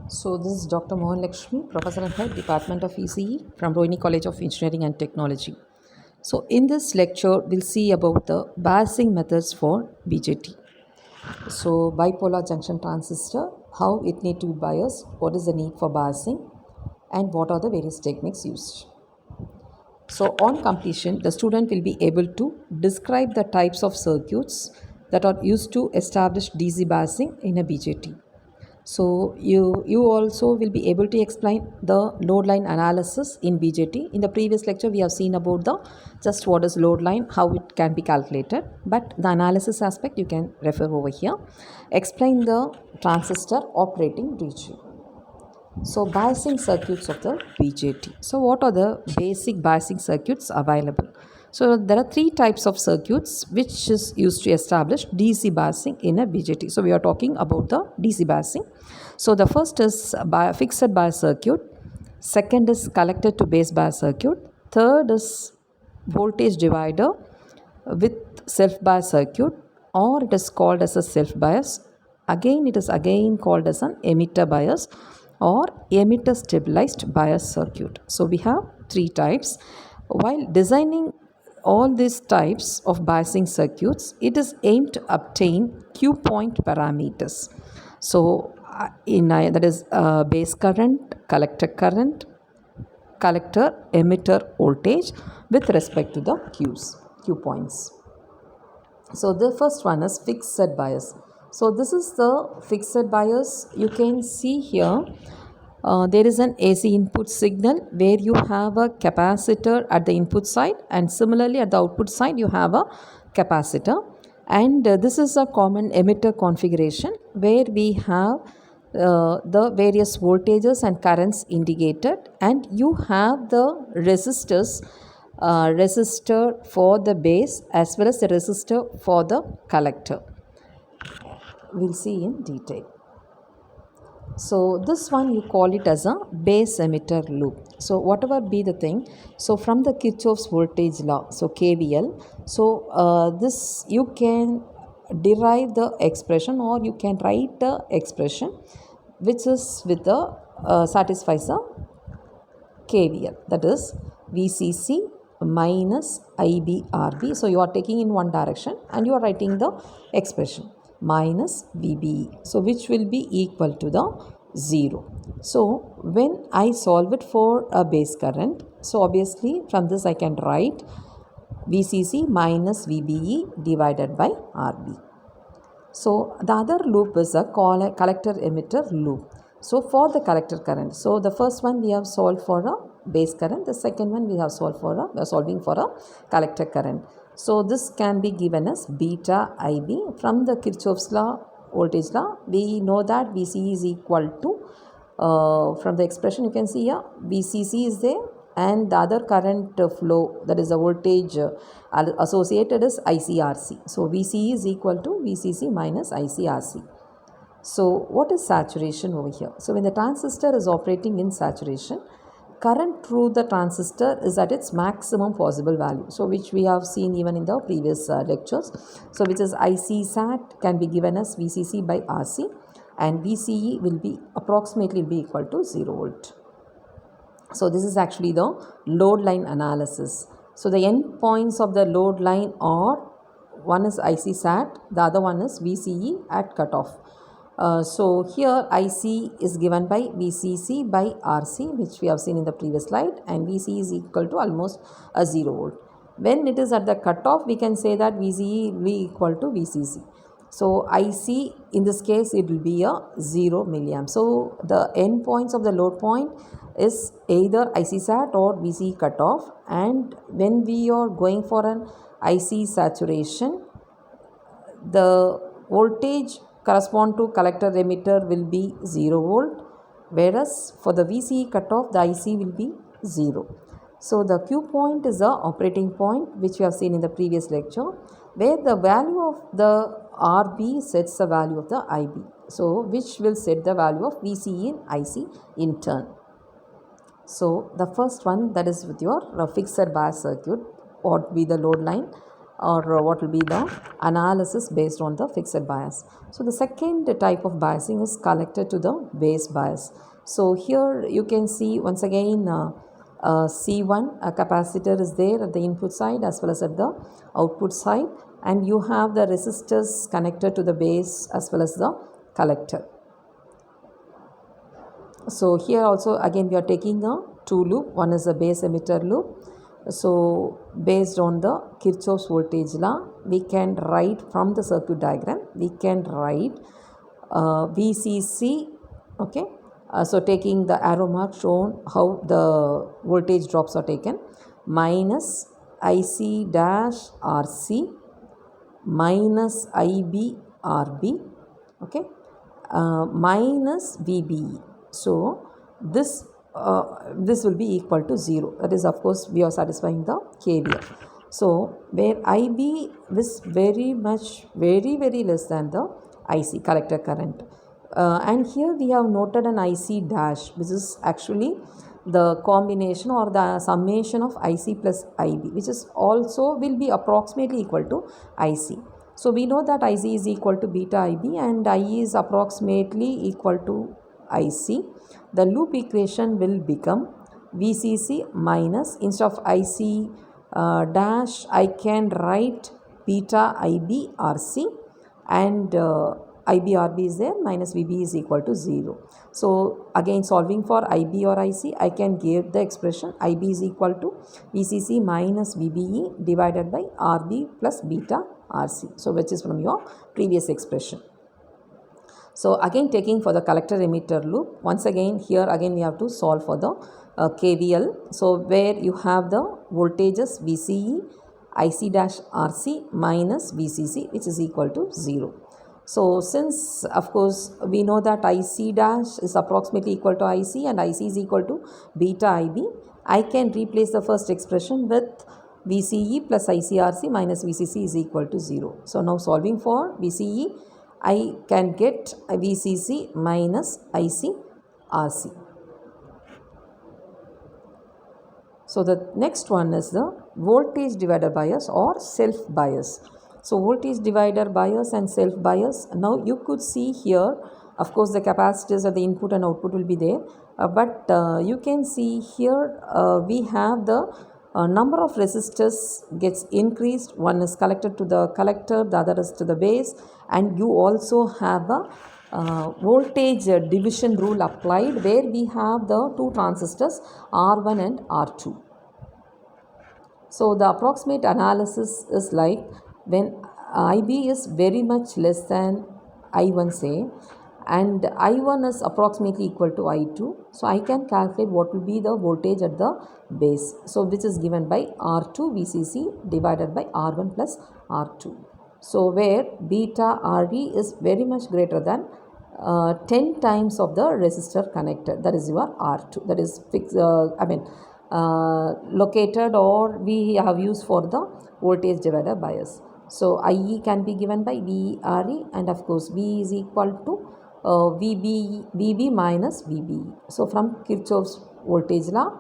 So this is Dr. Mohan Lakshmi, Professor and Head, Department of ECE from Rohini College of Engineering and Technology. So in this lecture, we'll see about the biasing methods for BJT. So bipolar junction transistor, how it need to be biased, what is the need for biasing, and what are the various techniques used. So on completion, the student will be able to describe the types of circuits that are used to establish DC biasing in a BJT. So you also will be able to explain the load line analysis in BJT. In the previous lecture, we have seen about the just what is load line, how it can be calculated. But the analysis aspect you can refer over here. Explain the transistor operating region. So biasing circuits of the BJT. So what are the basic biasing circuits available? So there are three types of circuits which is used to establish DC biasing in a BJT. So we are talking about the DC biasing. So the first is fixed bias circuit. Second is collector to base bias circuit. Third is voltage divider with self bias circuit, or it is called as a self bias. Again, it is again called as an emitter bias or emitter stabilized bias circuit. So we have three types. While designing all these types of biasing circuits, it is aimed to obtain Q point parameters. So that is base current, collector emitter voltage with respect to the Q points. So the first one is fixed bias. So this is the fixed bias. You can see here there is an AC input signal where you have a capacitor at the input side, and similarly at the output side you have a capacitor, and this is a common emitter configuration where we have the various voltages and currents indicated, and you have the resistor for the base as well as the resistor for the collector. We'll see in detail. So this one you call it as a base emitter loop. So whatever be the thing, so from the Kirchhoff's voltage law, so KVL, so this you can derive the expression, or you can write the expression which is with the satisfies the KVL, that is VCC minus IBRB. So you are taking in one direction and you are writing the expression minus VBE, so which will be equal to the 0. So when I solve it for a base current, so obviously from this I can write VCC minus VBE divided by RB. So the other loop is a collector emitter loop. So for the collector current, so the first one we have solved for a base current, the second one we are solving for a collector current. So this can be given as beta IB. From the Kirchhoff's law, voltage law, we know that VC is equal to, from the expression you can see here, VCC is there, and the other current flow, that is the voltage associated is ICRC. So VC is equal to VCC minus ICRC. So what is saturation over here? So when the transistor is operating in saturation, current through the transistor is at its maximum possible value. So which we have seen even in the previous lectures. So which is IC sat can be given as VCC by RC, and VCE will be approximately equal to 0 volt. So this is actually the load line analysis. So the end points of the load line are, one is IC sat, the other one is VCE at cutoff. So here IC is given by VCC by RC, which we have seen in the previous slide, and VC is equal to almost a 0 volt. When it is at the cutoff, we can say that VCE will be equal to VCC. So IC, in this case, it will be a 0 milliamp. So the end points of the load point is either IC sat or VC cutoff, and when we are going for an IC saturation, the voltage correspond to collector emitter will be 0 volt, whereas for the VC cutoff the IC will be 0. So the Q point is the operating point, which we have seen in the previous lecture, where the value of the RB sets the value of the IB, so which will set the value of VCE and IC in turn. So the first one, that is with your fixed bias circuit, what be the load line, or what will be the analysis based on the fixed bias. So the second type of biasing is collector to the base bias. So here you can see once again C1 a capacitor is there at the input side as well as at the output side, and you have the resistors connected to the base as well as the collector. So here also again we are taking a two loop. One is a base emitter loop. So based on the Kirchhoff's voltage law, we can write from the circuit diagram, we can write VCC, okay. So taking the arrow mark shown how the voltage drops are taken, minus IC dash RC minus IB RB, okay, minus VBE. So this will be equal to 0. That is, of course, we are satisfying the KVL. So where IB is very less than the IC, collector current. And here we have noted an IC dash, which is actually the combination or the summation of IC plus IB, which is also will be approximately equal to IC. So we know that IC is equal to beta IB and IE is approximately equal to IC. The loop equation will become VCC minus, instead of IC dash, I can write beta IB RC, and IB/RB is there, minus VB is equal to 0. So again solving for IB or IC, I can give the expression IB is equal to VCC minus VBE divided by RB plus beta RC. So which is from your previous expression. So again taking for the collector emitter loop, once again here again we have to solve for the KVL. So where you have the voltages VCE, IC dash RC minus VCC, which is equal to 0. So since of course we know that IC dash is approximately equal to IC and IC is equal to beta IB, I can replace the first expression with VCE plus ICRC minus VCC is equal to 0. So now solving for VCE, I can get a VCC minus ICRC. So the next one is the voltage divider bias or self bias. So voltage divider bias and self bias. Now you could see here, of course the capacitors at the input and output will be there, but you can see here we have the number of resistors gets increased. One is connected to the collector, the other is to the base, and you also have a voltage division rule applied where we have the two transistors R1 and R2. So the approximate analysis is like when IB is very much less than I1 say, and I1 is approximately equal to I2. So I can calculate what will be the voltage at the base. So which is given by R2 VCC divided by R1 plus R2. So where beta RE is very much greater than 10 times of the resistor connected, that is your R2, that is fixed, located or we have used for the voltage divider bias. So IE can be given by VRE, and of course V is equal to VB minus VBE. So from Kirchhoff's voltage law,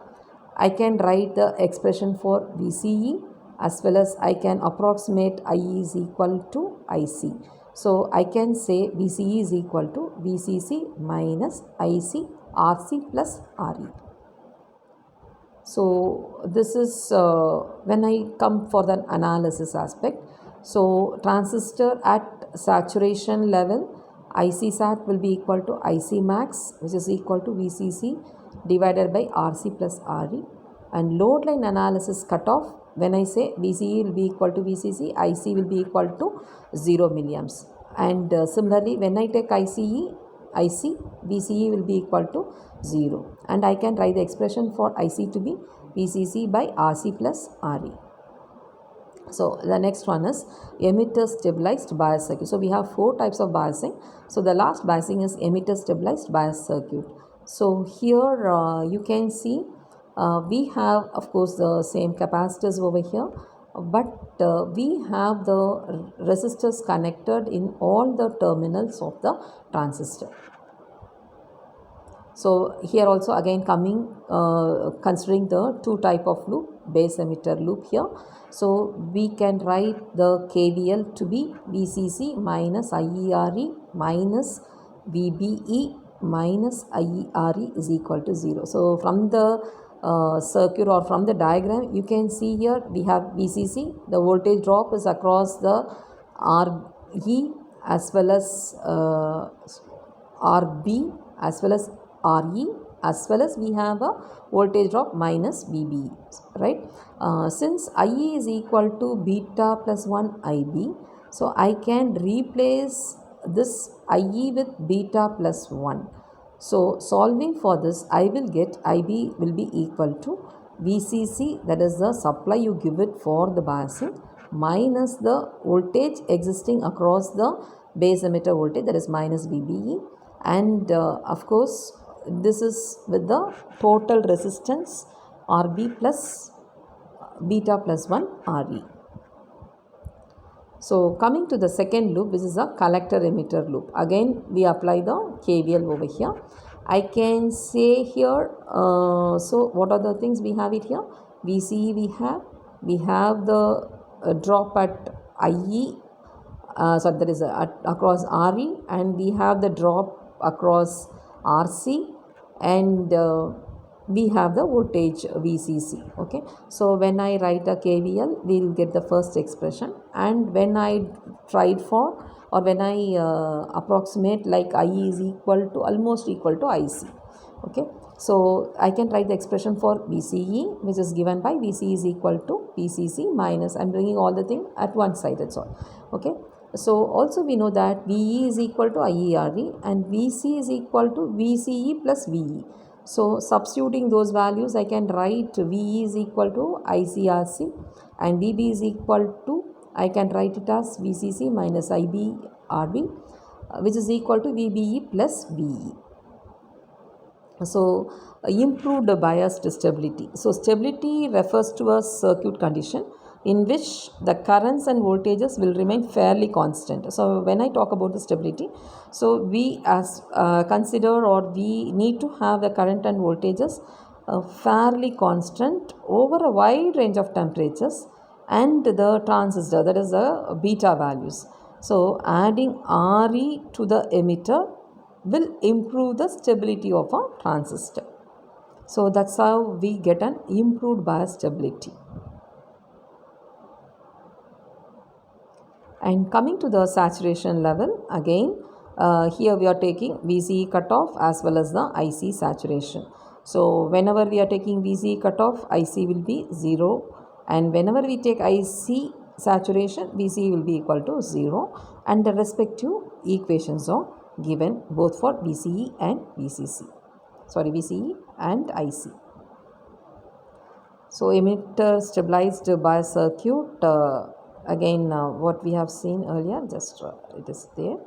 I can write the expression for VCE as well as I can approximate IE is equal to IC. So I can say VCE is equal to VCC minus IC RC plus RE. So this is when I come for the analysis aspect. So transistor at saturation level, IC sat will be equal to IC max, which is equal to VCC divided by RC plus RE. And load line analysis cutoff, when I say VCE will be equal to VCC, IC will be equal to 0 milliamps. And similarly, when I take ICE, IC, VCE will be equal to 0. And I can write the expression for IC to be VCC by RC plus RE. So the next one is emitter stabilized bias circuit. So we have 4 types of biasing. So the last biasing is emitter stabilized bias circuit. So here you can see we have of course the same capacitors over here, but we have the resistors connected in all the terminals of the transistor. So here also again coming considering the two type of loop, base emitter loop here. So we can write the KVL to be VCC minus IERE minus VBE minus IERE is equal to 0. So from the circuit or from the diagram you can see here we have VCC, the voltage drop is across the RE as well as RB as well as RE, as well as we have a voltage drop minus VB, right? Since IE is equal to beta plus 1 IB, so I can replace this IE with beta plus 1. So solving for this, I will get IB will be equal to VCC, that is the supply you give it for the biasing, minus the voltage existing across the base emitter voltage, that is minus VBE, and of course this is with the total resistance RB plus beta plus 1 RE. So coming to the second loop, this is a collector emitter loop. Again we apply the KVL over here. I can say here, so what are the things we have it here? VCE we have the drop at IE, so that is across RE, and we have the drop across RC, and we have the voltage VCC. Okay, so when I write a KVL, we will get the first expression, and when I tried for or when I approximate like IE is equal to almost equal to IC. Okay, so I can write the expression for VCE, which is given by VCE is equal to VCC minus, I'm bringing all the thing at one side, that's all. Okay, so also we know that VE is equal to IERE and VC is equal to VCE plus VE. So substituting those values, I can write VE is equal to ICRC and VB is equal to, I can write it as VCC minus IBRB, which is equal to VBE plus VE. So improved biased stability. So stability refers to a circuit condition in which the currents and voltages will remain fairly constant. So when I talk about the stability, so we as consider or we need to have the current and voltages fairly constant over a wide range of temperatures and the transistor, that is the beta values. So adding RE to the emitter will improve the stability of a transistor. So that's how we get an improved bias stability. And coming to the saturation level, again here we are taking VCE cutoff as well as the IC saturation. So whenever we are taking VCE cutoff, IC will be 0, and whenever we take IC saturation, VCE will be equal to 0, and the respective equations are given both for VCE and VCE and IC. So emitter stabilized bias circuit, again what we have seen earlier, just it is there,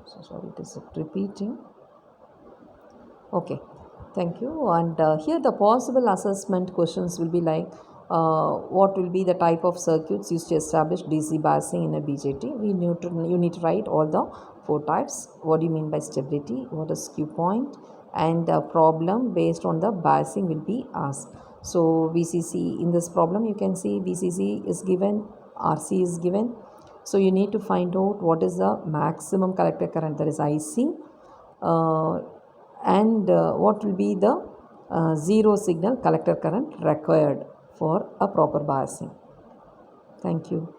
so sorry it is repeating. Okay, thank you. And here the possible assessment questions will be like, what will be the type of circuits used to establish DC biasing in a BJT? You need to write all the 4 types. What do you mean by stability? What is Q point? And the problem based on the biasing will be asked. So VCC, in this problem you can see VCC is given, RC is given. So you need to find out what is the maximum collector current, that is IC, and what will be the zero signal collector current required for a proper biasing. Thank you.